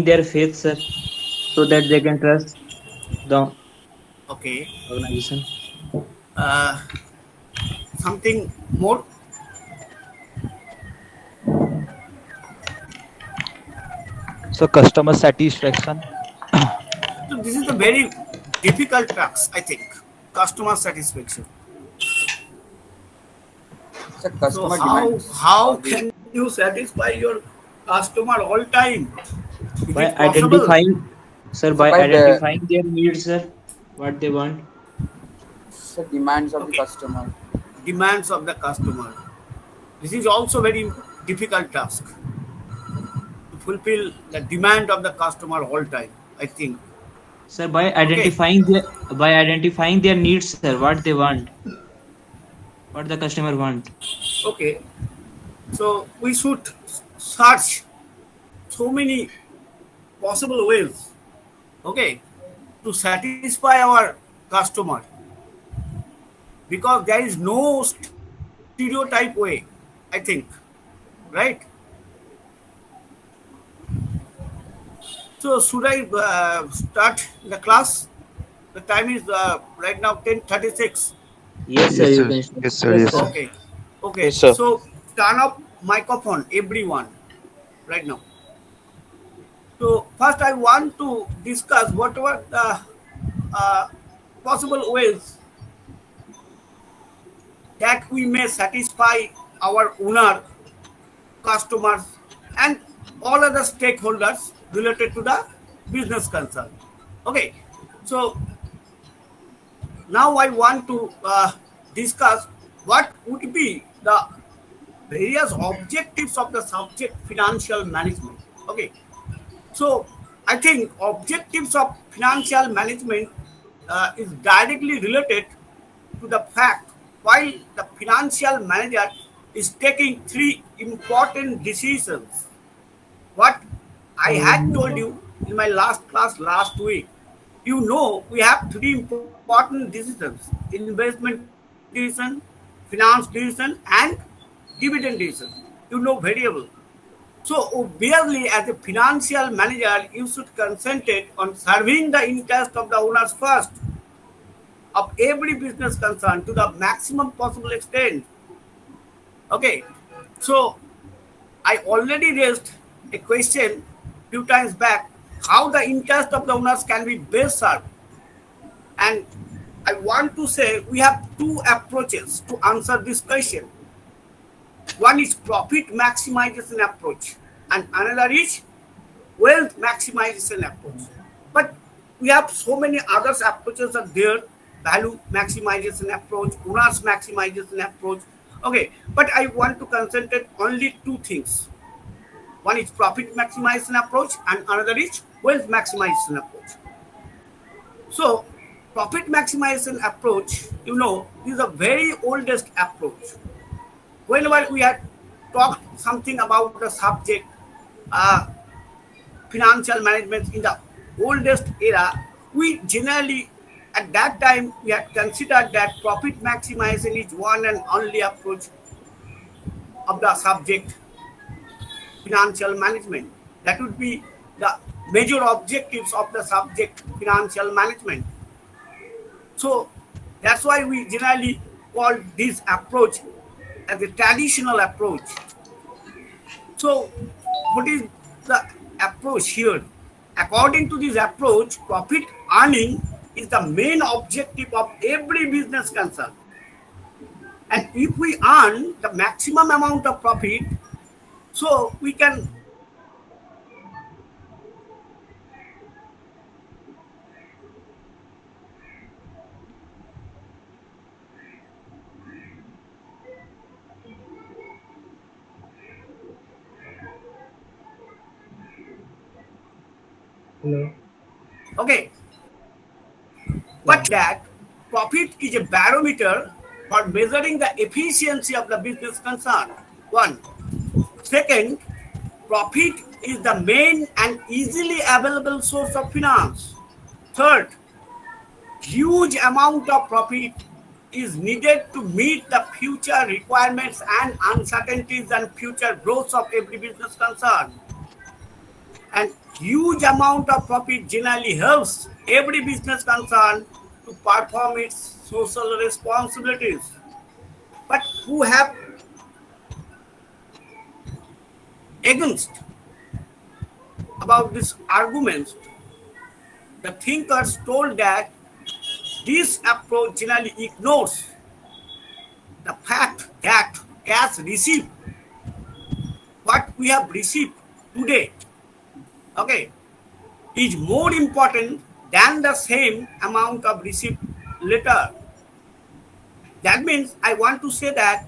their faith, sir, so that they can trust the Okay. organization. Uh, Something more. So customer satisfaction. So this is a very difficult task, I think. Customer satisfaction. So So customer how demands how or the can you satisfy your customer all time? Is By it possible? identifying, sir, so by by the identifying their needs, sir, what they want. so demands of the Okay. customer. Demands of the customer. This is also very difficult task to fulfill the demand of the customer all time, I think. Sir, by Okay. identifying their needs, sir, what they want, what the customer want. Okay. So we should search so many possible ways, okay, to satisfy our customer, because there is no stereotype way, I think, right? So should I start the class? The time is right now 10:36. Yes, sir, Yes, you sir. can start. Yes, sir. Yes, Yes, sir. sir. Okay. Okay. Yes, sir. So turn up microphone, everyone, right now. So first, I want to discuss whatever the uh, possible ways that we may satisfy our owner, customers, and all other stakeholders related to the business concern. Okay. So now I want to discuss what would be the various objectives of the subject financial management. Okay. So I think objectives of financial management is directly related to the fact while the financial manager is taking three important decisions. What I had told you in my last class last week, you know we have three important decisions: investment decision, finance decision, and dividend decision. You know very well. So obviously, as a financial manager, you should concentrate on serving the interest of the owners first of every business concern to the maximum possible extent. Okay, so I already raised a question few times back how the interest of the owners can be best served, and I want to say we have two approaches to answer this question. One is profit maximization approach, and another is wealth maximization approach. But we have so many other approaches are there: value maximization approach, owners maximization approach. Okay, but I want to concentrate only two things. One is profit maximization approach, and another is wealth maximization approach. So, profit maximization approach, you know, is a very oldest approach. Whenever we had talked something about the subject, uh, financial management in the oldest era, we generally at that time we had considered that profit maximization is one and only approach of the subject financial management. That would be the major objectives of the subject financial management. So that's why we generally call this approach as a traditional approach. So what is the approach here? According to this approach, profit earning is the main objective of every business concern. And if we earn the maximum amount of profit, so we can Hello. okay. Yeah. But that profit is a barometer for measuring the efficiency of the business concern. One. Second, profit is the main and easily available source of finance. Third, huge amount of profit is needed to meet the future requirements and uncertainties and future growth of every business concern. And huge amount of profit generally helps every business concern to perform its social responsibilities. But who have against about these arguments, the thinkers told that this approach generally ignores the fact that cash received what we have received today, okay, is more important than the same amount of received later. That means I want to say that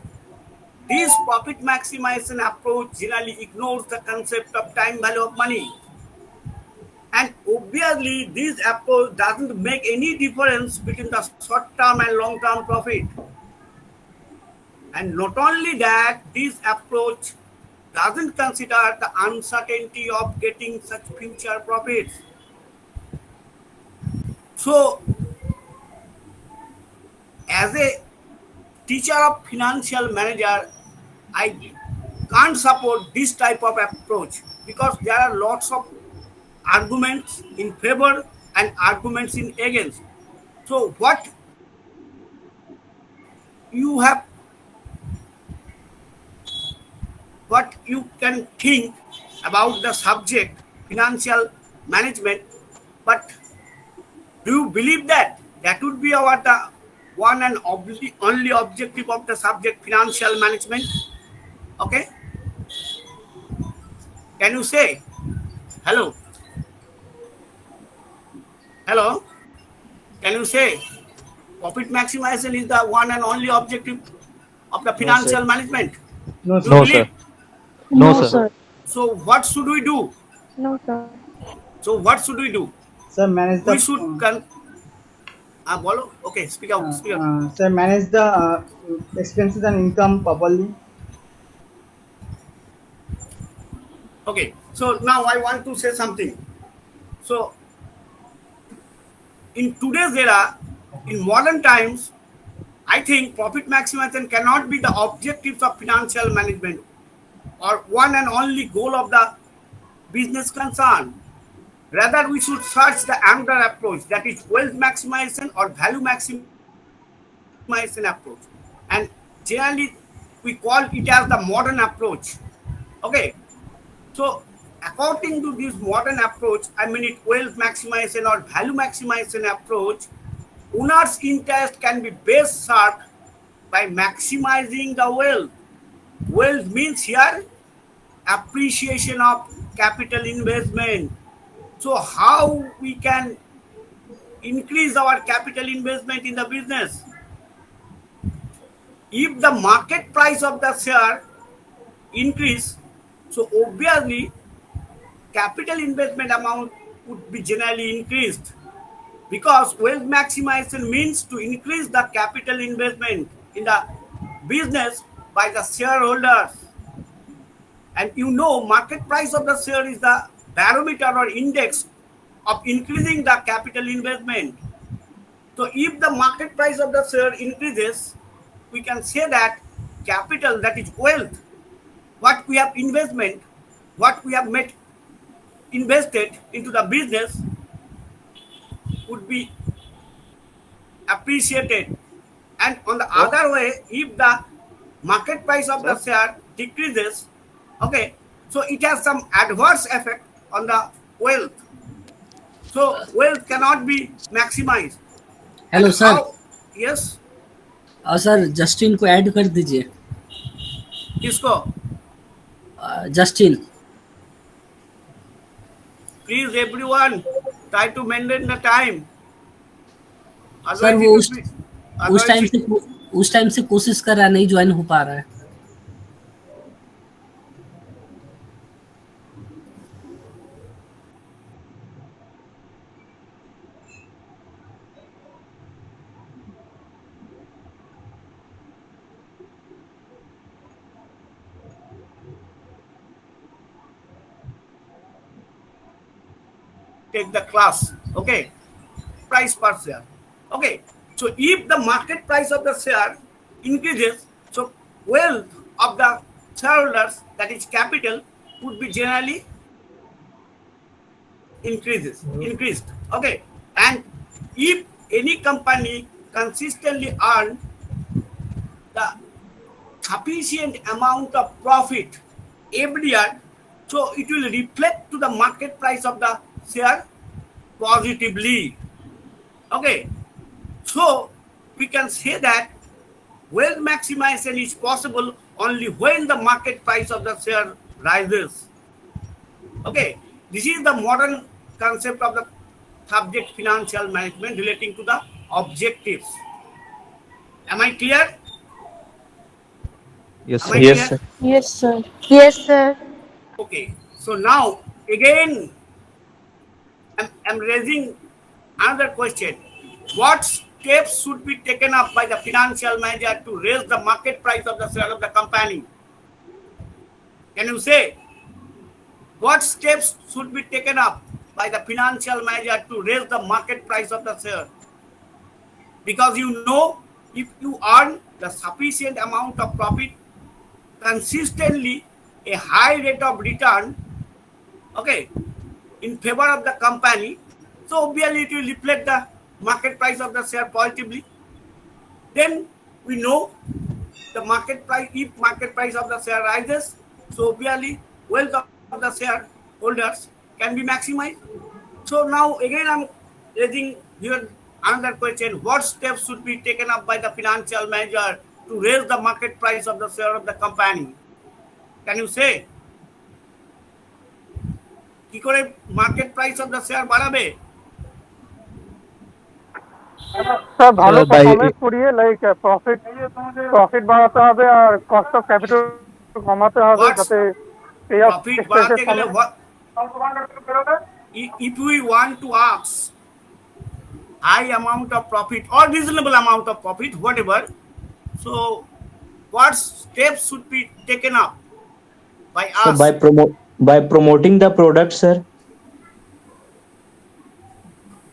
this profit maximization approach generally ignores the concept of time value of money. And obviously, this approach doesn't make any difference between the short term and long term profit. And not only that, this approach doesn't consider the uncertainty of getting such future profits. So, as a teacher of financial manager, I can't support this type of approach because there are lots of arguments in favor and arguments in against. So, you have, what you can think about the subject financial management, but do you believe that that would be our the one and only objective of the subject financial management? Okay, can you say hello? Hello, can you say profit maximization is the one and only objective of the No, sir. financial management? No, Do you sir. No, sir. believe? No, No, sir. sir. So what should we do? No, sir. So what should we do? Sir, manage the We should bolo. Okay, speak out, speak out. sir, manage the expenses and income properly. Okay, so now I want to say something. So in today's era, in modern times, I think profit maximization cannot be the objectives of financial management or one and only goal of the business concern. Rather, we should search the another approach, that is wealth maximization or value maximization approach. And generally, we call it as the modern approach. Okay. So, according to this modern approach, I mean it wealth maximization or value maximization approach, owner's interest can be best served by maximizing the wealth. Wealth means here appreciation of capital investment. So how we can increase our capital investment in the business? If the market price of the share increase, so obviously capital investment amount would be generally increased, because wealth maximization means to increase the capital investment in the business by the shareholders. And you know, market price of the share is the barometer or index of increasing the capital investment. So if the market price of the share increases, we can say that capital, that is wealth, what we have investment, what we have made invested into the business would be appreciated. And on the Sir? other way, if the market price of the Sir? share decreases, okay, so it has some adverse effect on the wealth. So wealth cannot be maximized. And hello sir. how? Yes, sir Justin को add कर दीजिए। किसको? Justin. Please everyone try to maintain the time. Sir Otherwise वो it will be. उस Otherwise time it, से उस time से कोशिश कर रहा, नहीं ज्वाइन हो पा रहा है। take the class. Okay, price per share. Okay, so if the market price of the share increases, so wealth of the shareholders, that is capital, would be generally increased. Okay, and if any company consistently earn the sufficient amount of profit every year, so it will reflect to the market price of the share positively. Okay, so we can say that wealth maximization is possible only when the market price of the share rises. Okay, this is the modern concept of the subject financial management relating to the objectives. Am I clear? Yes, Am I sir. Yes, clear? sir. Yes, sir. Yes, sir. Okay, so now again I'm raising another question. What steps should be taken up by the financial manager to raise the market price of the share of the company? Can you say what steps should be taken up by the financial manager to raise the market price of the share? Because you know, if you earn the sufficient amount of profit consistently, a high rate of return, okay, in favor of the company, so obviously it will reflect the market price of the share positively. Then we know the market price, if market price of the share rises, so obviously wealth of the shareholders can be maximized. So now again I'm raising here another question. What steps should be taken up by the financial manager to raise the market price of the share of the company? Can you say কি করে market price of the share বাড়াবে? Sir ভালো Sir, performance করিয়ে like profit profit বাড়াতে হবে আর cost of capital কমাতে হবে হোয়াটস যাতে পে অফ প্রফিট এক্সপেন্সের বাড়াতে গেলে সামনে if we want to ask high amount of profit or reasonable amount of profit, whatever, so what steps should be taken up by So us? by promoting the product, sir,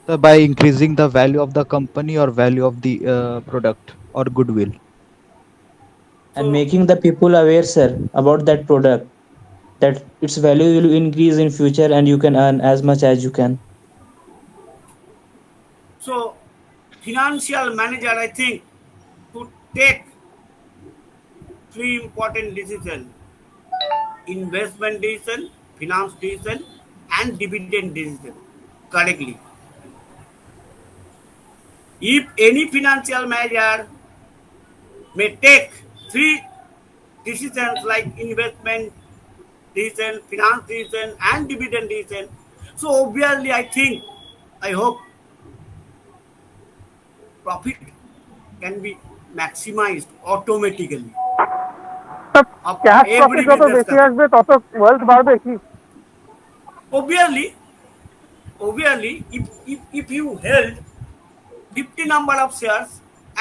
sir, by increasing the value of the company or value of the product or goodwill. and So making the people aware, sir, about that product, that its value will increase in future and you can earn as much as you can. so financial manager, I think, to take three important decisions: investment decision, finance decision, and dividend decision correctly. If any financial manager may take three decisions like investment decision, finance decision, and dividend decision, so obviously I think, I hope profit can be maximized automatically of cash every profit যত business বেশি concern. আসবে তত wealth বাড়বে কি? Obviously, obviously, if you held 50 number of shares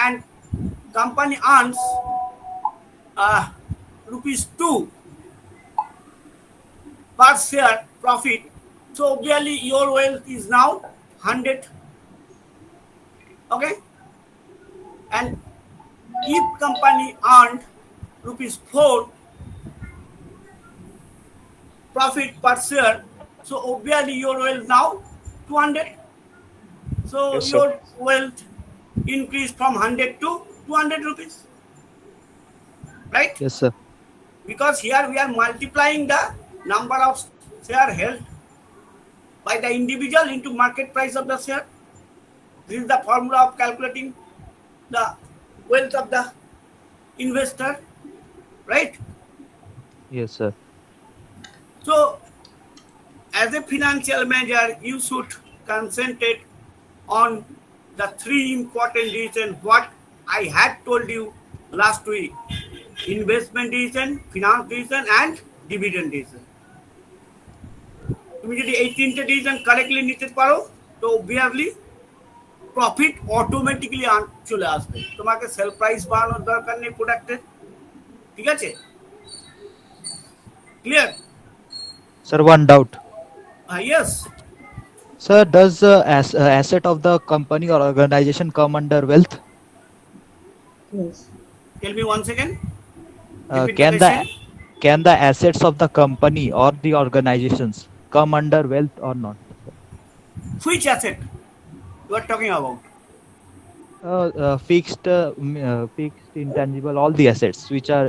and company earns rupees 2 per share profit, so obviously your wealth is now 100. Okay, and if company earned rupees 4 profit per share, so obviously your wealth now 200. So Yes, sir. your wealth increased from 100 to 200 rupees, right? Yes, sir. Because here we are multiplying the number of share held by the individual into market price of the share. This is the formula of calculating the wealth of the investor, right? Yes, sir. So as a financial manager, you should concentrate on the three important reasons what I had told you last week: investment decision, finance decision, and dividend decision. তুমি যদি এই তিনটে decision correctly নিতে পারো, তো obviously profit automatically চলে আসবে, তোমাকে সেল প্রাইস বাড়ানোর দরকার নেই প্রোডাক্টের। ঠিক আছে, clear? Sir, one doubt. Yes. Sir, does asset of the company or organization come under wealth? Yes. Tell me one second, Uh, repeat the can question. the can the assets of the company or the organizations come under wealth or not? Which asset you are talking about? Fixed, intangible, all the assets which are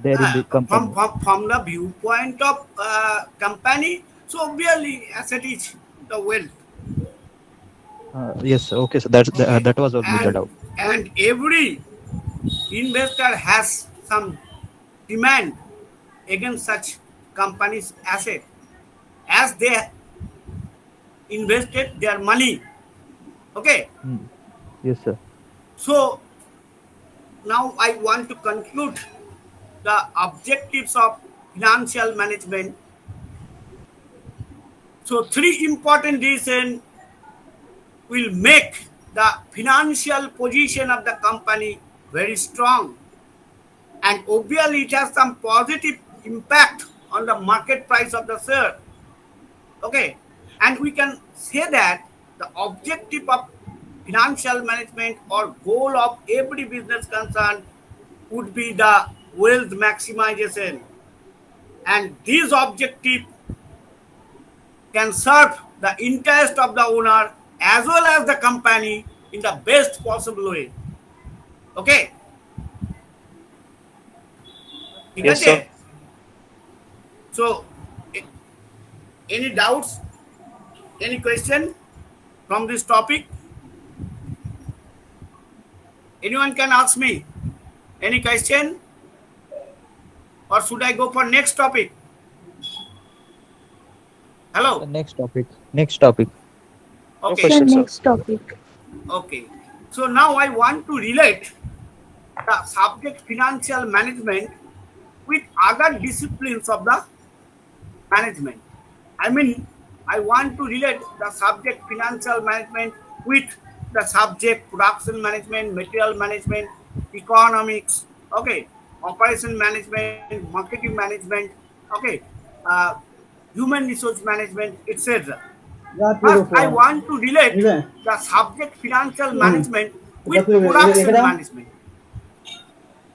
there in the company. From the viewpoint of company, so obviously asset is the wealth. Yes, okay. So Okay, that was only the and doubt. every investor has some demand against such companies' asset as they invested their money. Okay, Mm. Yes, sir. so now I want to conclude the objectives of financial management. So three important reasons will make the financial position of the company very strong, and obviously it has some positive impact on the market price of the share. Okay, and we can say that the objective of financial management or goal of every business concern would be the wealth maximization, and this objective can serve the interest of the owner as well as the company in the best possible way. Okay, ঠিক Yes, আছে? sir. So any doubts, any question from this topic? Anyone can ask me any question, or should I go for next topic? Hello. Next topic. Next topic. No Okay. Sir, question, sir. next topic. Okay. So now I want to relate the subject financial management with other disciplines of the management. I mean, I want to relate the subject financial management with the subject production management, material management, economics, okay, operation management, marketing management, okay, uh, human resource management, etc. জাতীয় First, I উপর want to relate বুঝলে the subject financial hmm management with জাতীয় রেখে production দাও management.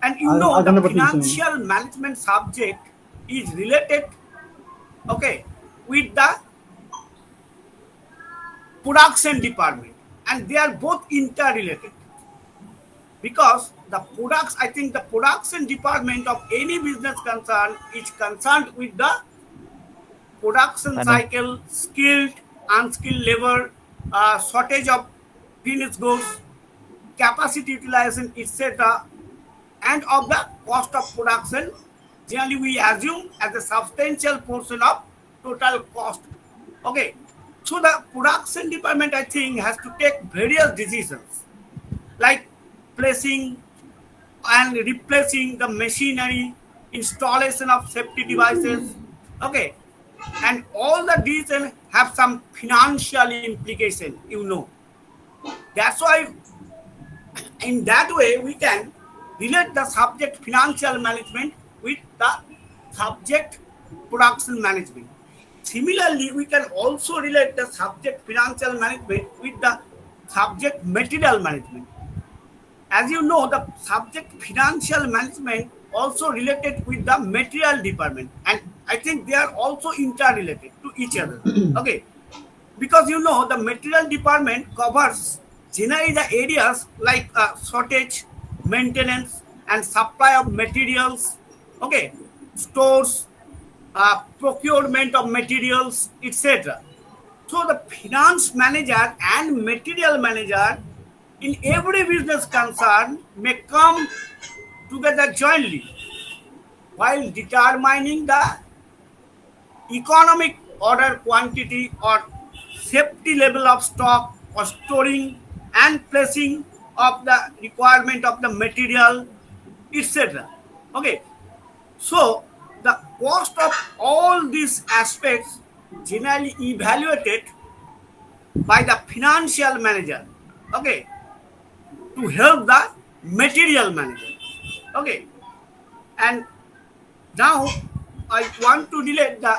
And you know, the আগানো পাঠিয়েছি financial management subject is related, okay, with the production department, and they are both interrelated because the products, I think the production department of any business concern is concerned with the production Finance. cycle, skilled, unskilled labor, shortage of finished goods, capacity utilization, etc., and of the cost of production. Generally, we assume as a substantial portion of total cost. Okay, so the production department, I think, has to take various decisions like placing and replacing the machinery, installation of safety devices. Okay, and all the decisions have some financial implication. You know, that's why in that way we can relate the subject financial management with the subject production management. Similarly, we can also relate the subject financial management with the subject material management. As you know, the subject financial management also related with the material department, and I think they are also interrelated to each other. Okay, because you know the material department covers generally the areas like shortage, maintenance, and supply of materials. Okay, stores, procurement of materials, etc. So the finance manager and material manager in every business concern may come together jointly while determining the economic order quantity or safety level of stock or storing and placing of the requirement of the material, etc. Okay, so the cost of all these aspects generally evaluated by the financial manager, okay, to help the material manager. Okay, and now I want to relate the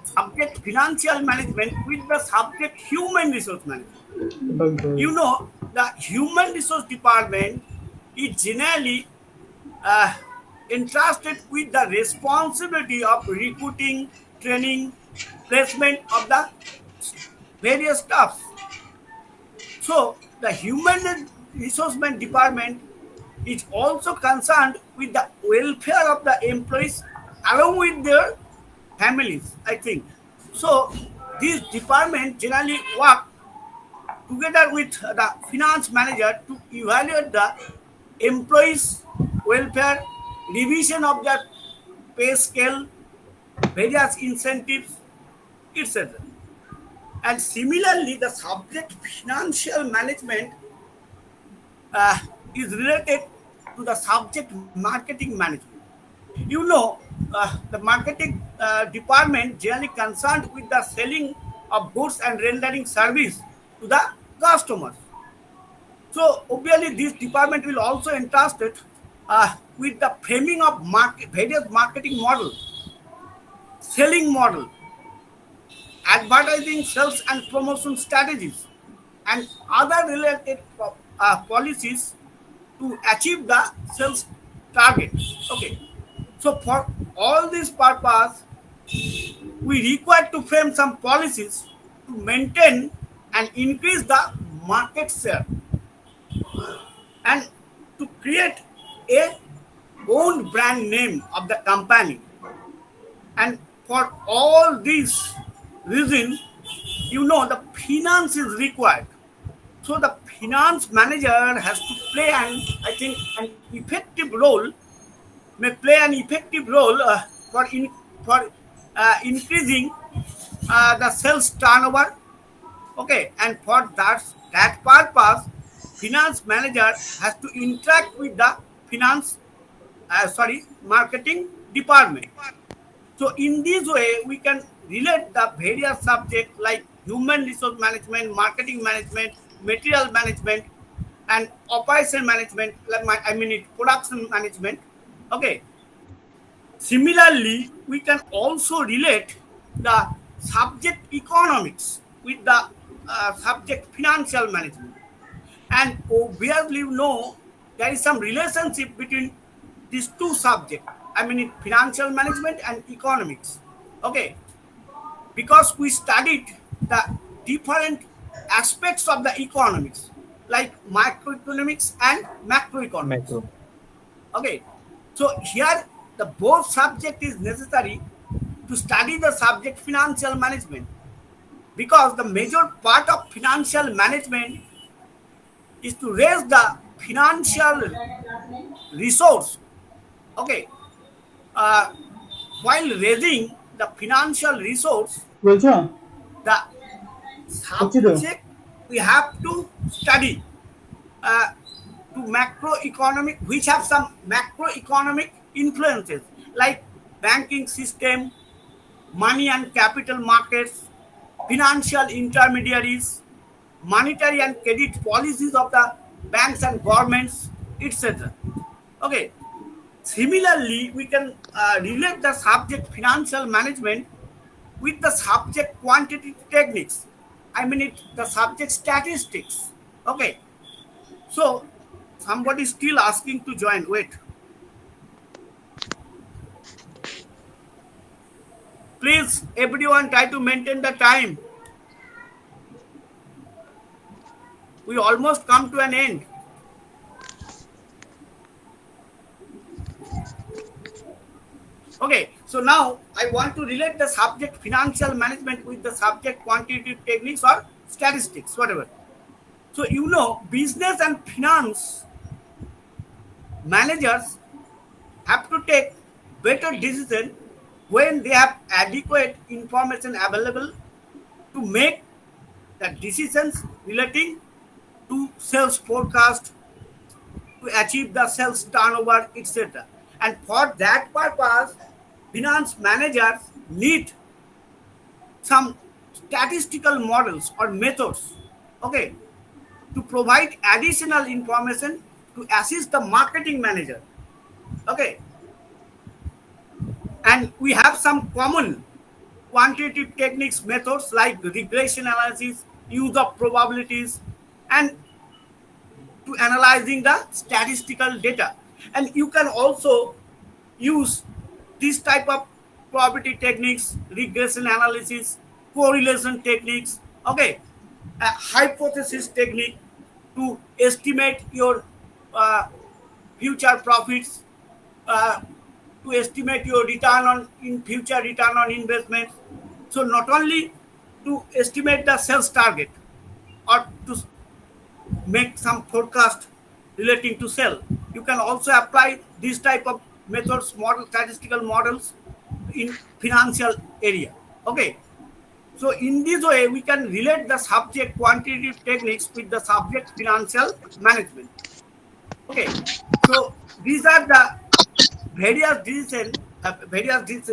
subject financial management with the subject human resource management. You know, the human resource department is generally uh, entrusted with the responsibility of recruiting, training, placement of the various stuffs. So the human resource department is also concerned with the welfare of the employees along with their families, I think. So this department generally work together with the finance manager to evaluate the employees' welfare, revision of their pay scale, various incentives, etc. And similarly, the subject financial management uh, is related to the subject marketing management. You know, the marketing department generally concerned with the selling of goods and rendering service to the customers. So obviously, this department will also entrusted with the framing of various marketing model, selling model, advertising, sales and promotion strategies, and other related policies to achieve the sales target. Okay. So for all this purpose, we require to frame some policies to maintain and increase the market share and to create a own brand name of the company. And for all these reasons, the finance is required. So the finance manager has to play I think an effective role, may play an effective role for increasing the sales turnover. Okay, and for that purpose, finance manager has to interact with the finance, marketing department. So in this way, we can relate the various subjects like human resource management, marketing management, material management, and operation management. Production management. Okay. Similarly, we can also relate the subject economics with the subject financial management. And obviously, there is some relationship between these two subjects. Financial management and economics. Okay, because we studied the different aspects of the economics, like microeconomics and macroeconomics. Macro. Okay, so here the both subject is necessary to study the subject financial management, because the major part of financial management is to raise the financial resource. Okay, uh, while raising the financial resource, বলছো the হচ্ছে তো subject we have to study uh, to macroeconomic, which have some macroeconomic influences like banking system, money and capital markets, financial intermediaries, monetary and credit policies of the banks and governments, etc. Okay. Similarly, we can relate the subject financial management with the subject quantitative techniques. The subject statistics. Okay. So, somebody is still asking to join. Wait. Please, everyone, try to maintain the time. We almost come to an end. Okay, so now I want to relate the subject financial management with the subject quantitative techniques or statistics, whatever. So, business and finance managers have to take better decision when they have adequate information available to make the decisions relating to sales forecast, to achieve the sales turnover, etc. And for that purpose, finance managers need some statistical models or methods, okay, to provide additional information to assist the marketing manager. Okay, and we have some common quantitative techniques methods like regression analysis, use of probabilities, and to analyzing the statistical data. And you can also use this type of probability techniques, regression analysis, correlation techniques, Okay, a hypothesis technique to estimate your uh, future profits, uh, to estimate your return on in future return on investments. So not only to estimate the sales target or to make some forecast relating to sell. You can also apply this type of methods, model statistical models in financial area. Okay. So in this way, we can relate the subject quantitative techniques with the subject financial management. Okay. So these are the various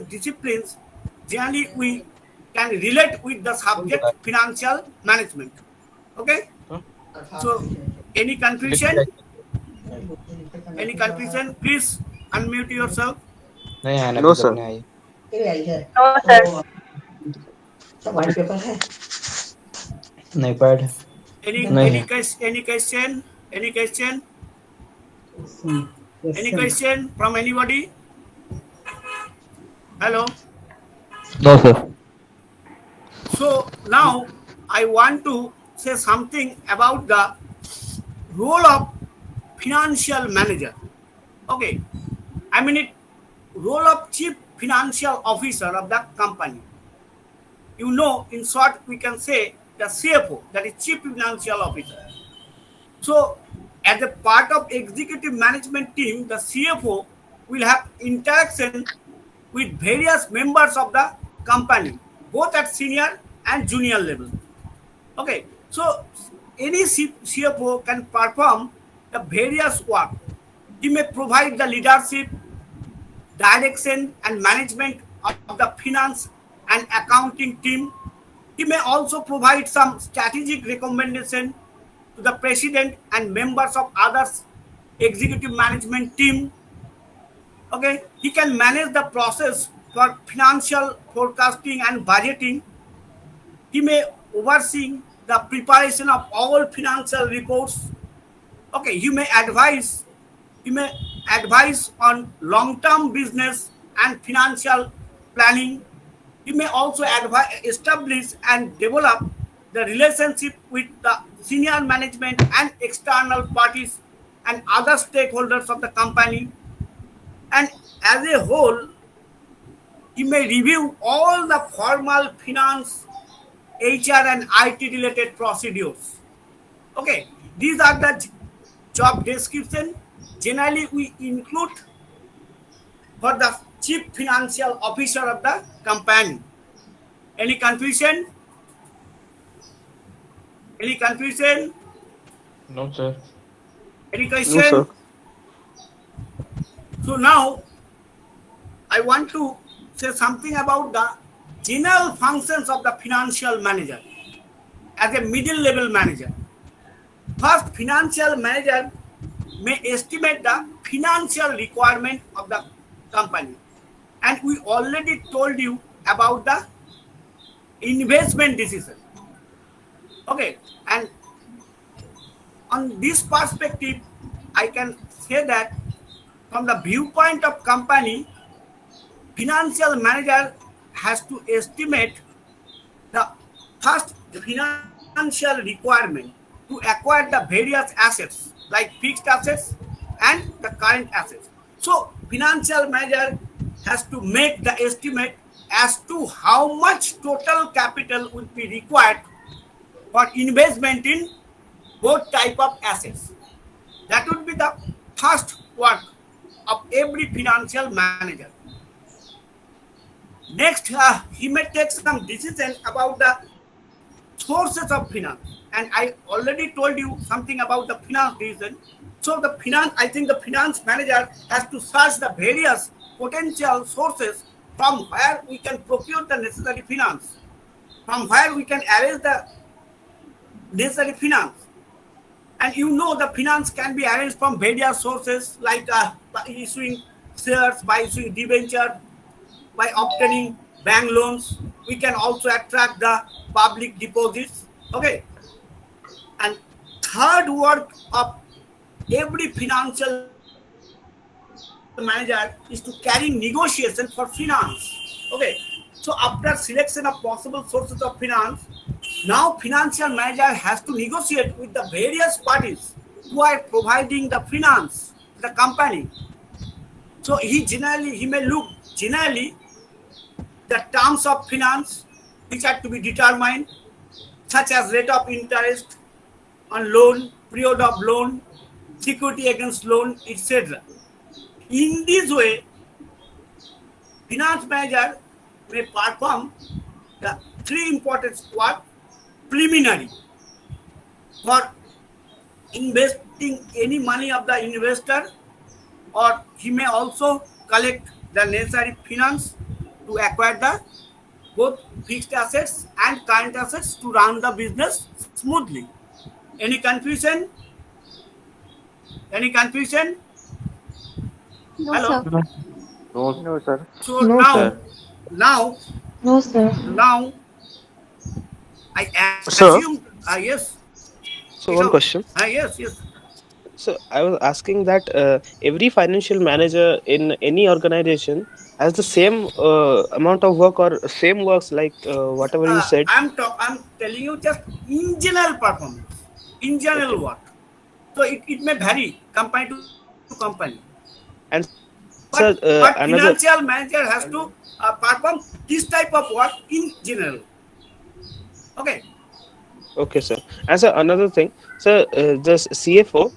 disciplines generally we can relate with the subject financial management. Okay. So any confusion? Any confusion? Please unmute yourself. नहीं आना No, pickup sir. नहीं आई No, sir. White paper है नहीं pad Any नहीं any है question? Any question? Any question? Any Question. question from anybody? Hello. No, sir. So now I want to say something about the role of financial manager. Okay. I mean it role of chief financial officer of the company. You know, in short, we can say the CFO, that is chief financial officer. So, as a part of executive management team, the CFO will have interaction with various members of the company, both at senior and junior level. Okay, so any CFO can perform the various work. He may provide the leadership, direction, and management of the finance and accounting team. He may also provide some strategic recommendation to the president and members of others executive management team. Okay, he can manage the process for financial forecasting and budgeting. He may oversee the preparation of all financial reports. Okay, he may advise on long-term business and financial planning. He may also establish and develop the relationship with the senior management and external parties and other stakeholders of the company. And as a whole, he may review all the formal finance, HR, and IT related procedures. Okay, these are the job description. Generally, we include for the chief financial officer of the company. Any confusion? Any confusion? No sir Any No, sir. question? So now I want to say something about the general functions of the financial manager as a middle level manager. First, financial manager may estimate the financial requirement of the company. And we already told you about the investment decision. Okay, and on this perspective, I can say that from the viewpoint of company, financial manager has to estimate the first financial requirement to acquire the various assets like fixed assets and the current assets. So financial manager has to make the estimate as to how much total capital would be required for investment in both type of assets. That would be the first work of every financial manager. Next, he may take some decision about the sources of finance. And I already told you something about the finance decision. So the finance, I think the finance manager has to search the various potential sources from where we can procure the necessary finance, from where we can arrange the necessary finance. And you know the finance can be arranged from various sources like by issuing shares, by issuing debenture, by obtaining bank loans. We can also attract the public deposits. Okay. And third work of every financial manager is to carry negotiation for finance. Okay. So So after selection of possible sources of finance, now financial manager has to negotiate with the various parties who are providing the finance to the company. So he may look generally the terms of finance which are to be determined, such as rate of interest on loan, period of loan, security against loan, etc. In this way, finance manager may perform the three important work: preliminary for investing any money of the investor, or he may also collect the necessary finance to acquire the both fixed assets and current assets to run the business smoothly. Any confusion? Any confusion? No, Hello. sir. No, no, sir. So No, now, sir. now, No, sir. now, I assume. Sir, Yes. Speak so out. one question. Yes. Yes. So I was asking that every financial manager in any organization has the same amount of work or same works like whatever you said. I'm telling you just in general performance, in general Okay. work. So it may vary company to company. And sir, But another. financial manager has to perform this type of work in general. Okay. Okay, sir. And sir, another thing, sir, this CFO,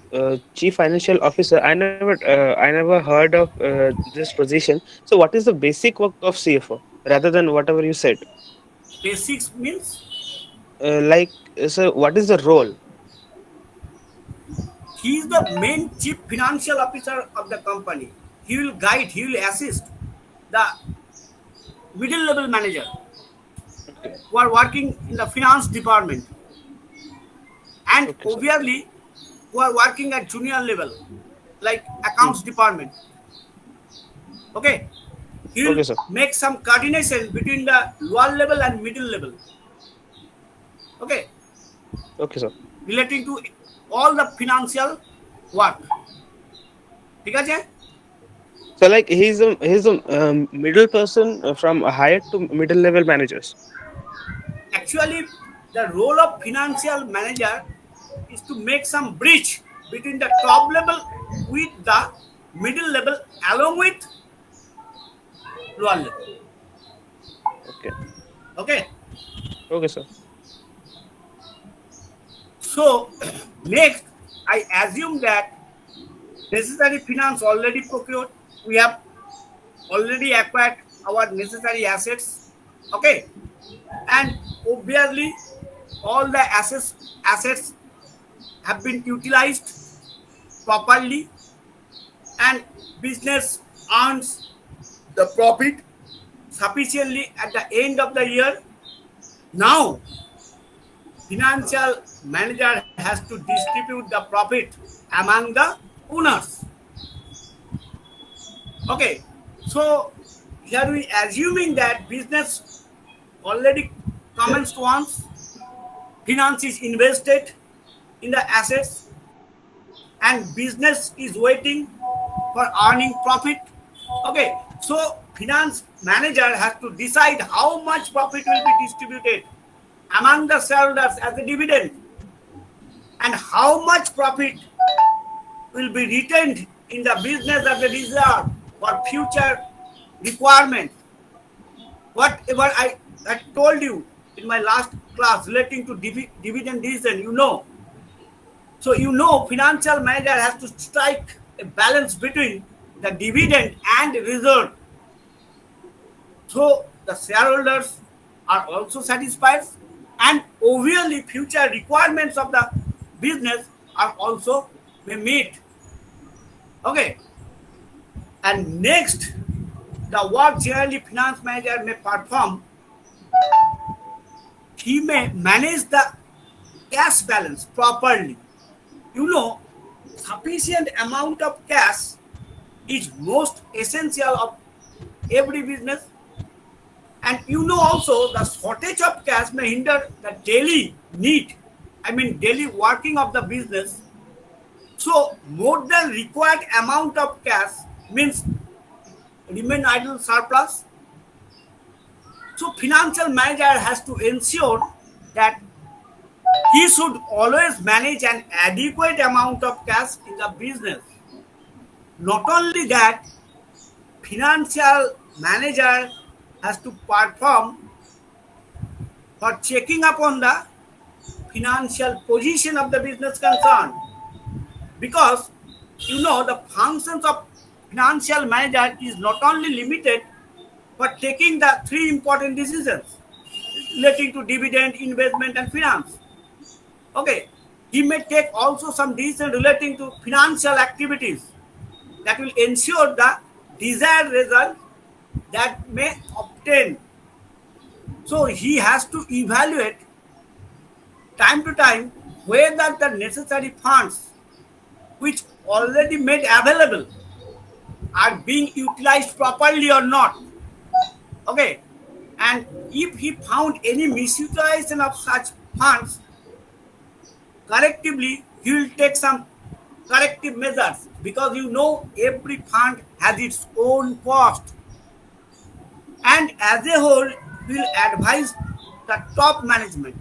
Chief Financial Officer, I never heard of this position. So, what is the basic work of CFO rather than whatever you said? Basics means Like, sir, what is the role? he is the main chief financial officer of the company. He will guide, he will assist the middle level manager Okay, who are working in the finance department, and okay, sir. obviously who are working at junior level like Hmm. accounts department. Okay. He will Okay, sir. make some coordination between the lower level and middle level. Okay. Okay, sir. Relating to all the financial work. ঠিক আছে? So, like, he's a middle person from a higher to middle level managers. Actually, the role of financial manager is to make some bridge between the top level with the middle level along with lower level. Okay, Okay. okay, sir. So next, I assume that necessary finance already procured. We have already acquired our necessary assets. Okay. And obviously all the assets have been utilized properly, and business earns the profit sufficiently at the end of the year. Now financial manager has to distribute the profit among the owners. Okay. So here we assuming that business already commenced once, finance is invested in the assets, and business is waiting for earning profit. Okay. So finance manager has to decide how much profit will be distributed among the shareholders as a dividend, and how much profit will be retained in the business as a reserve for future requirement. Whatever I told you in my last class relating to dividend decision, you know. So you know financial manager has to strike a balance between the dividend and reserve. So the shareholders are also satisfied, and obviously future requirements of the business are also be met. Okay. And next, the work generally finance manager may perform, he may manage the cash balance properly. You know, sufficient amount of cash is most essential of every business. And you know also the shortage of cash may hinder the daily need, I mean daily working of the business. So more than required amount of cash means remain idle surplus. So financial manager has to ensure that he should always manage an adequate amount of cash in the business. Not only that, financial manager has to perform for checking upon the financial position of the business concern, because the functions of financial manager is not only limited for taking the three important decisions relating to dividend, investment, and finance. Okay, he may take also some decision relating to financial activities that will ensure the desired result that may obtain. So he has to evaluate time to time whether the necessary funds which already made available are being utilized properly or not. Okay, and if he found any misutilization of such funds, correctively he will take some corrective measures, because every fund has its own cost, and as a whole will advise the top management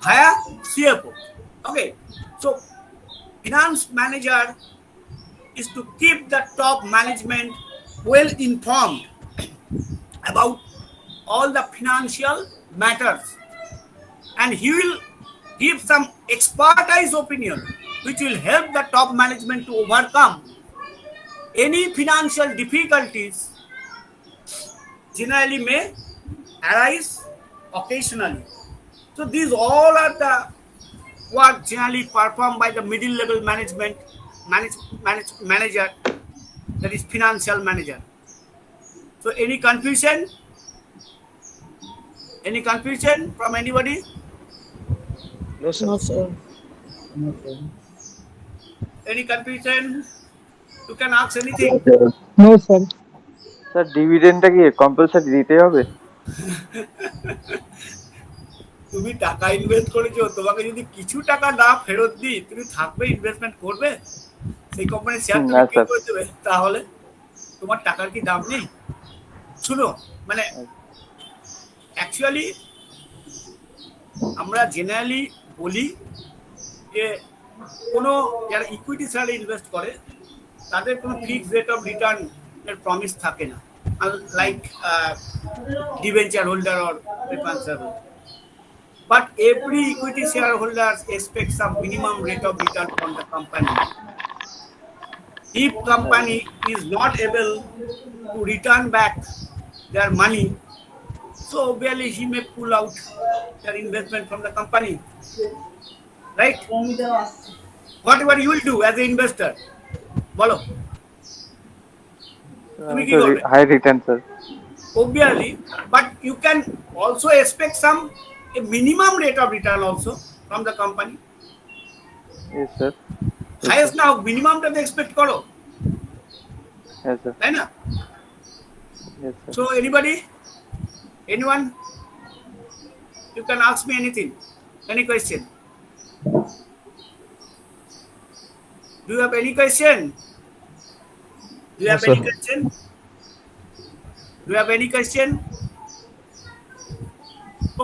via CFO. Okay, so finance manager is to keep the top management well informed about all the financial matters, and he will give some expertise opinion which will help the top management to overcome any financial difficulties generally may arise occasionally. So these all are the work generally performed by the middle level management manager, that is financial manager. So any confusion? Any confusion from anybody? No, sir. No, sir. Any confusion? You can ask anything. No sir. Sir ডিভিডেন্ডটা কি compulsory দিতে হবে? তুমি টাকা invest করেছো, তোমাকে যদি কিছু টাকা না ফেরত দিই, তুমি থাকবে, ইনভেস্টমেন্ট করবে? সেই কোম্পানির শেয়ার তুমি না বিক্রি স্যার। করে দেবে? তাহলে তোমার টাকার কি দাম নেই? শুনো, মানে অ্যাকচুয়ালি আমরা জেনারেলি বলি যে কোনো যারা ইকুইটি শেয়ারে ইনভেস্ট করে তাদের কোনো ফিক্সড রেট অফ রিটার্ন এর প্রমিস থাকে না, like debenture holder or preference holder. But every equity shareholders expect some minimum rate of return from the company. If company is not able to return back their money, so obviously he may pull out their investment from the company. Right? Whatever you will do as an investor, bolo. তুমি কি করবে? High return sir. Obviously, but you can also expect a minimum rate of return also from the company. Yes sir. Highest now minimum টা expect করো, হ্যাঁ sir. তাই না? Yes sir. So anybody, anyone, you can ask me anything, any question. Do you have any question? Do you No, have sir. any question? Do you have any question?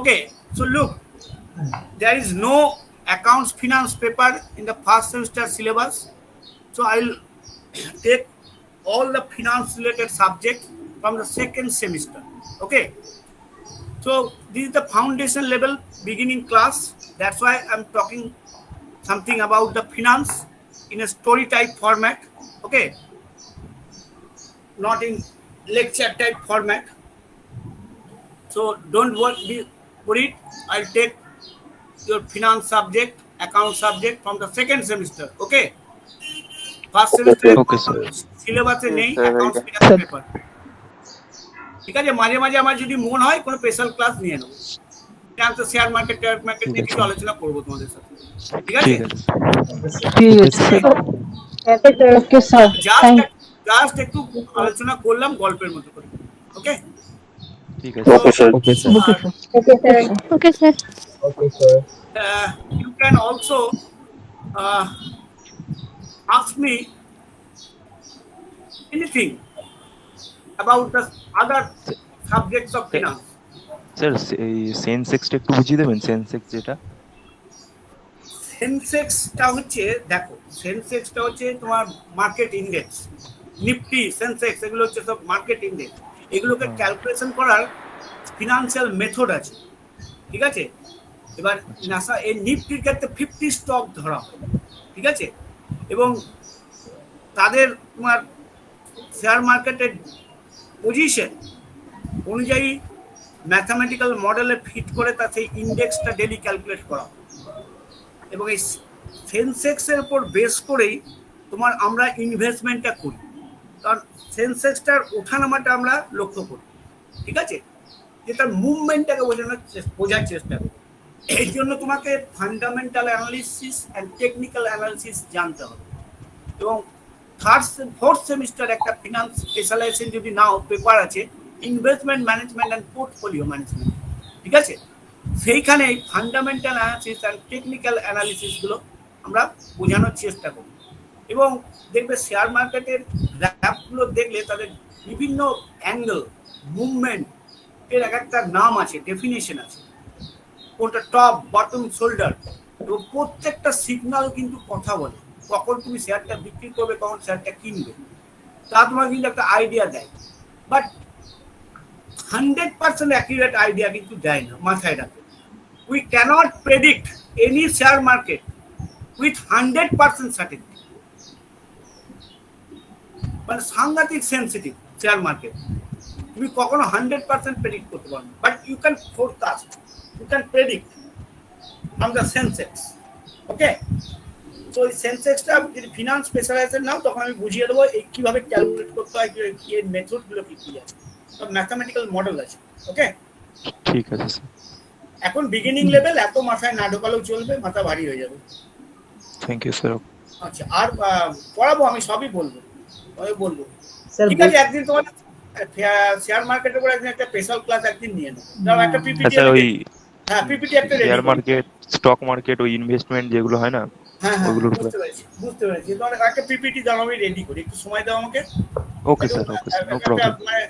Okay, so look, there is no accounts finance paper in the first semester syllabus, so I'll take all the finance related subjects from the second semester. Okay, so this is the foundation level beginning class, that's why I'm talking something about the finance in a story type format. Okay, not in lecture type format. So don't worry, I'll take your finance subject, account subject from the second semester. Okay, first semester Okay, sir. সিলেবাসে নেই Yes, sir, accounts very finance paper. ঠিক আছে, মাঝে মাঝে আমার যদি মন হয় কোনো স্পেশাল ক্লাস নিয়ে নেবো, আমি তো শেয়ার মার্কেট নিয়ে কিছু আলোচনা করবো তোমাদের সাথে। ঠিক আছে, ঠিক আছে ঠিক Okay, আছে sir. Sir. Okay, sir. Just Thank just একটু আলোচনা করলাম গল্পের মতো করে। ওকে, ঠিক আছে Okay, sir. ওকে স্যার আর Okay, sir. you can also uh, ask me anything about the other subjects of Sir. finance. Sir এই সেন্সেক্সটা একটু বুঝিয়ে দেবেন, সেন্সেক্স যেটা? সেন্সেক্সটা হচ্ছে, দেখো সেন্সেক্সটা হচ্ছে তোমার মার্কেট ইন্ডেক্স, নিফটি সেন্সেক্স এগুলো হচ্ছে সব মার্কেট ইন্ডেক্স। এগুলোকে হ্যাঁ। ক্যালকুলেশন করার ফিনান্সিয়াল মেথড আছে, ঠিক আছে। এবার আচ্ছা। নাসা এই নিফটির ক্ষেত্রে 50 স্টক ধরা হয়, ঠিক আছে। এবং তাদের তোমার শেয়ার মার্কেটের পজিশন অনুযায়ী ম্যাথামেটিক্যাল মডেলে ফিট করে তার সেই ইন্ডেক্সটা ডেলি ক্যালকুলেট করা হয়। এবং এই সেন্সেক্সের উপর বেস করেই তোমার আমরা ইনভেস্টমেন্টটা করি, কারণ সেন্সেক্সটার ওঠানামাটা আমরা লক্ষ্য করি, ঠিক আছে, যে তার মুভমেন্টটাকে বোঝার চেষ্টা করি। এই জন্য তোমাকে fundamental analysis and technical analysis জানতে হবে। এবং ফোর্থ সেমিস্টার একটা ফিনান্স স্পেশালাইজেশন যদি নাও পেপার আছে, investment management and portfolio management, ঠিক আছে। সেইখানে ফান্ডামেন্টাল অ্যানালিসিস অ্যান্ড টেকনিক্যাল অ্যানালিসিসগুলো আমরা বোঝানোর চেষ্টা করি। এবং দেখবে শেয়ার মার্কেটের গ্রাফগুলো দেখলে তাদের বিভিন্ন অ্যাঙ্গেল মুভমেন্ট এর এক একটা নাম আছে, ডেফিনেশন আছে, কোনটা টপ বটম শোল্ডার, এবং প্রত্যেকটা সিগনাল কিন্তু কথা বলে। কখন তুমি শেয়ারটা বিক্রি করবে, কখন শেয়ারটা কিনবে, তা তোমার কিন্তু একটা আইডিয়া দেয়। বাট 100% অ্যাকুরেট আইডিয়া কিন্তু দেয় না, মাথায় রাখবে। We cannot predict any share market with 100% certainty. মানে সাংঘাতিক সেন্সিটিভ শেয়ার মার্কেট, তুমি কখনো 100% প্রেডিক্ট করতে পারো না। But you can forecast, you can predict from the Sensex. Okay, তো এই সেন্সেক্সটা যদি ফিনান্স স্পেশালাইজেশন নাও, তখন আমি বুঝিয়ে দেবো এই কীভাবে ক্যালকুলেট করতে হয়, এর মেথডগুলো কী কী আছে, সব ম্যাথামেটিক্যাল মডেল আছে। ওকে, ঠিক আছে স্যার। এখন বিগিনিং লেভেল, এত মাথায় না ঢোকালেও চলবে, মাথা ভারী হয়ে যাবে। Thank you sir. আচ্ছা, আর পড়াবো, আমি সবই বলবো, আমি বলবো, স্যার ঠিক আছে। একদিন তোমার শেয়ার মার্কেটের উপর একদিন একটা স্পেশাল ক্লাস একদিন নিয়ে নেবো, ধরো একটা পিপিটি। স্যার ওই হ্যাঁ, পিপিটি একটা রেডি শেয়ার করি। মার্কেট, স্টক মার্কেট, ওই ইনভেস্টমেন্ট যেগুলো হয় না, হ্যাঁ হ্যাঁ, ওইগুলোর উপরে। বুঝতে পেরেছি বুঝতে পেরেছি। তোমার একটা পিপিটি দাও, আমি রেডি করি, একটু সময় দাও আমাকে। Okay sir, okay sir, no problem. মানে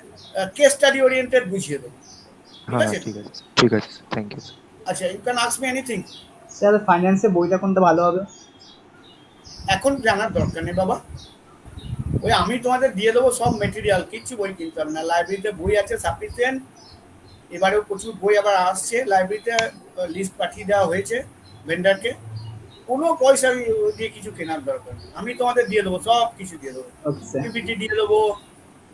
কেস স্টাডি ওরিয়েন্টেড বুঝিয়ে দেবো, ঠিক হ্যাঁ আছে। ঠিক আছে, ঠিক আছে স্যার, থ্যাংক ইউ স্যার। আচ্ছা, you can ask me anything. Sir ফাইন্যান্সে বইটা কোনটা ভালো হবে? এখন জানার দরকার নেই বাবা, ওই আমি তোমাদের দিয়ে দেবো সব মেটেরিয়াল, কিচ্ছু বই কিনতে হবে না। লাইব্রেরিতে বই আছে সাফিসিয়েন্ট, এবারেও প্রচুর বই আবার আসছে লাইব্রেরিতে, লিস্ট পাঠিয়ে দেওয়া হয়েছে ভেন্ডারকে। কোনো পয়সা দিয়ে কিছু কেনার দরকার নেই, আমি তোমাদের দিয়ে দেবো, সব কিছু দিয়ে দেবো, ওকে স্যার। পিপিটি দিয়ে দেবো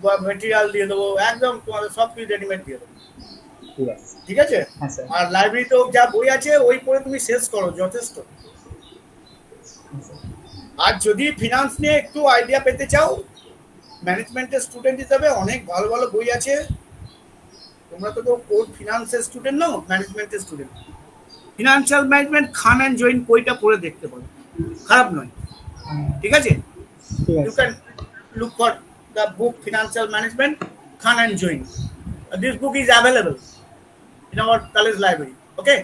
বা মেটেরিয়াল দিয়ে দেবো, একদম তোমাদের সব কিছু রেডিমেড দিয়ে দেবো, ঠিক আছে। ঠিক আছে। হ্যাঁ স্যার। আর লাইব্রেরিতেও যা বই আছে ওই পড়ে তুমি শেষ করো, যথেষ্ট। আর যদি ফিনান্স নিয়ে একটু আইডিয়া পেতে চাও, ম্যানেজমেন্টের স্টুডেন্ট হিসাবে অনেক ভালো ভালো বই আছে। তোমরা তো কোর ফিনান্সের স্টুডেন্ট নাও, ম্যানেজমেন্টের student. Financial management Khan and join বইটা পড়ে দেখতে পারো, খারাপ নয়, ঠিক আছে। ঠিক ইউ আছে। Can look for the book financial management Khan and join. This book is available in our college library. Okay,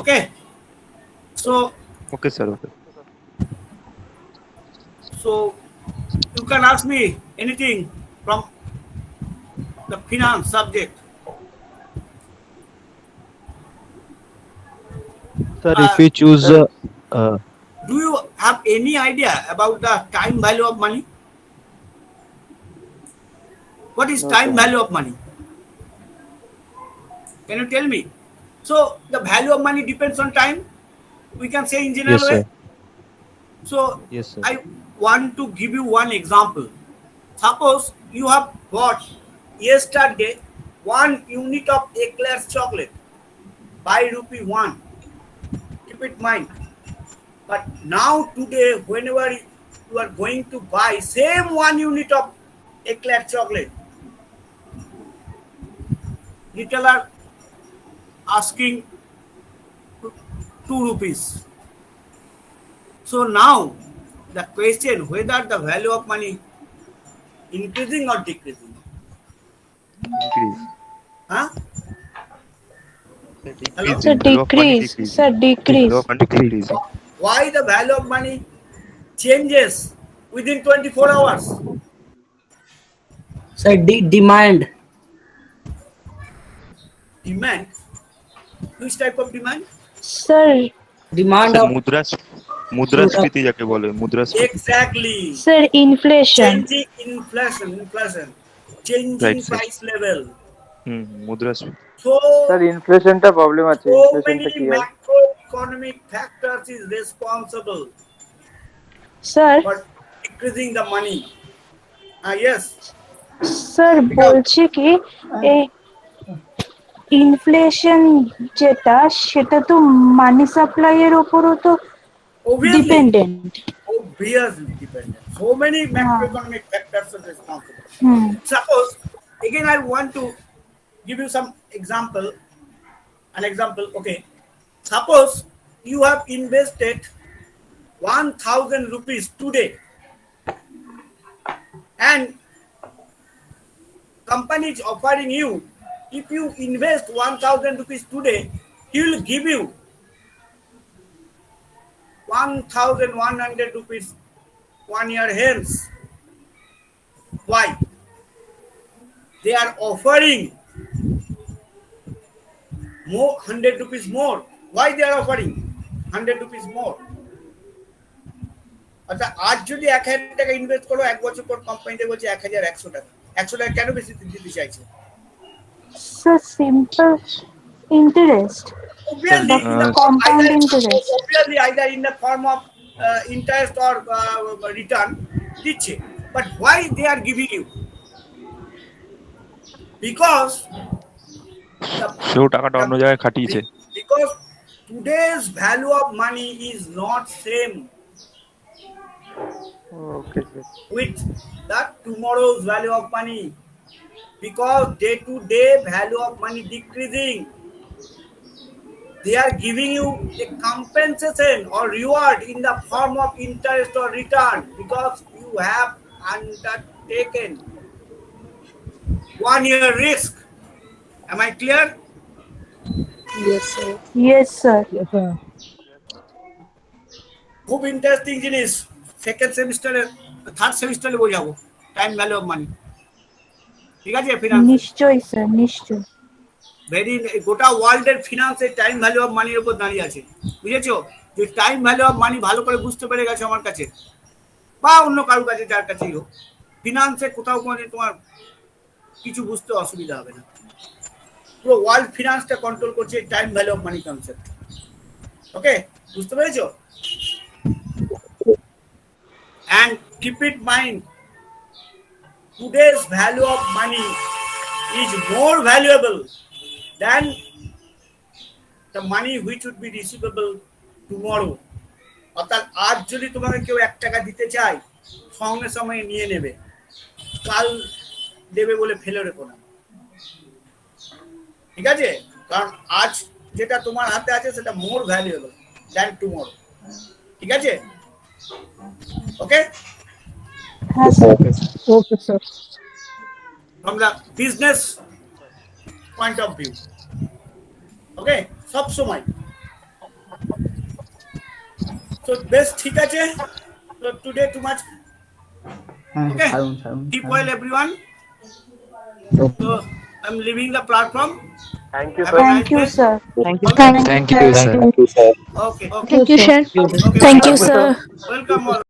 okay, so okay sir, okay. so you can ask me anything from the finance subject. Sir, if we choose Do you have any idea about the time value of money? What is No, time sir. value of money? Can you tell me? So the value of money depends on time, we can say in general yes way. sir, So yes sir, I want to give you one example. Suppose you have bought yesterday 1 unit of eclairs chocolate by ₹1. Keep it mind. But now today, whenever you are going to buy same 1 unit of eclair chocolate, retailer asking ₹2. So now the question whether the value of money increasing or decreasing, increase. huh? Hello? Sir, decrease. Sir, decrease. Decreasing. Why the value of money changes within 24 hours? Sir, demand. Demand. Which type of demand? Sir, Demand sir of product. মুদ্রাস্ফীতি যাকে বলে মুদ্রাস্ফীতি Exactly. sir, inflation. Changing inflation, changing right sir price level. মুদ্রাস্ফীতি So, sir ইনফ্লেশনটা problem আছে, so ইনফ্লেশনটা many কি হয়? macroeconomic factors is responsible Sir, for decreasing the money. Yes, sir because বলছি কি এই ইনফ্লেশন যেটা সেটা তো মানি সাপ্লাই এর উপরও তো obviously, dependent. obviously dependent. So many হ্যাঁ macroeconomic factors are responsible. Hmm Suppose, again I want to give you some example, an example, okay. Suppose you have invested 1,000 rupees today and company is offering you, if you invest 1,000 rupees today, he will give you 1,100 rupees 1 year hence. Why? They are offering more 100 rupees more. Why they are offering 100 rupees more? আচ্ছা আজ যদি 1,000 টাকা invest করো, এক বছর পর কোম্পানিতে বলছে 1,100 টাকা। 100 টাকা কেন বেশি দিতে চাইছে? স্যার সিম্পল ইন্টারেস্ট স্যার বা Obviously, in the compound either interest. obviously either in the form of interest or return, দিচ্ছে। But why they are giving you? Because the, সেও টাকাটা the অন্য জায়গায় খাটিয়েছে because today's value of money is not same okay sir. with that tomorrow's value of money, because day to day value of money decreasing. They are giving you a compensation or reward in the form of interest or return because you have undertaken 1 year risk. Am I clear? Yes sir yes sir খুব interesting জিনিস, second সেমিস্টারে third সেমিস্টারে বোঝাবো time value of মানি। ঠিক আছে, ফিনান্সে নিশ্চয়ই sir নিশ্চয়ই। Very, গোটা ওয়ার্ল্ডের ফিনান্সে টাইম ভ্যালু অফ মানির উপর দাঁড়িয়ে আছে। বুঝেছো? যে টাইম ভ্যালু অফ মানি ভালো করে বুঝতে পেরে গেছো আমার কাছে বা অন্য কারোর কাছে, যার কাছেই হোক, ফিনান্সে কোথাও কোনো তোমার কিছু বুঝতে অসুবিধা হবে না। পুরো ওয়ার্ল্ড ফিনান্সটা কন্ট্রোল করছে time value of money concept. Okay, বুঝতে পেরেছো? And keep it mind, today's value of money is more valuable than the money which would be receivable tomorrow. অর্থাৎ আজ যদি তোমাকে কেউ 1 টাকা দিতে চায়, সঙ্গে সঙ্গে নিয়ে নেবে, কাল দেবে বলে ফেলে রেখো না। ঠিক আছে? কারণ আজ যেটা তোমার হাতে আছে সেটা মোর ভ্যালুয়েবল দ্যান টুমরো। ঠিক আছে? ওকে, হ্যাঁ sir. Okay sir. from the business point of view. ওকে, সব সময়। So বেশ, ঠিক আছে। So today too much. হ্যাঁ Okay, ছাড়ুন ছাড়ুন keep well everyone. So I'm leaving the platform. Thank you Have a sir. Thank nice you day. Sir. Thank you. Thank thank you you sir. Sir Okay, okay, thank you sir. okay. Thank you Welcome, sir. welcome all.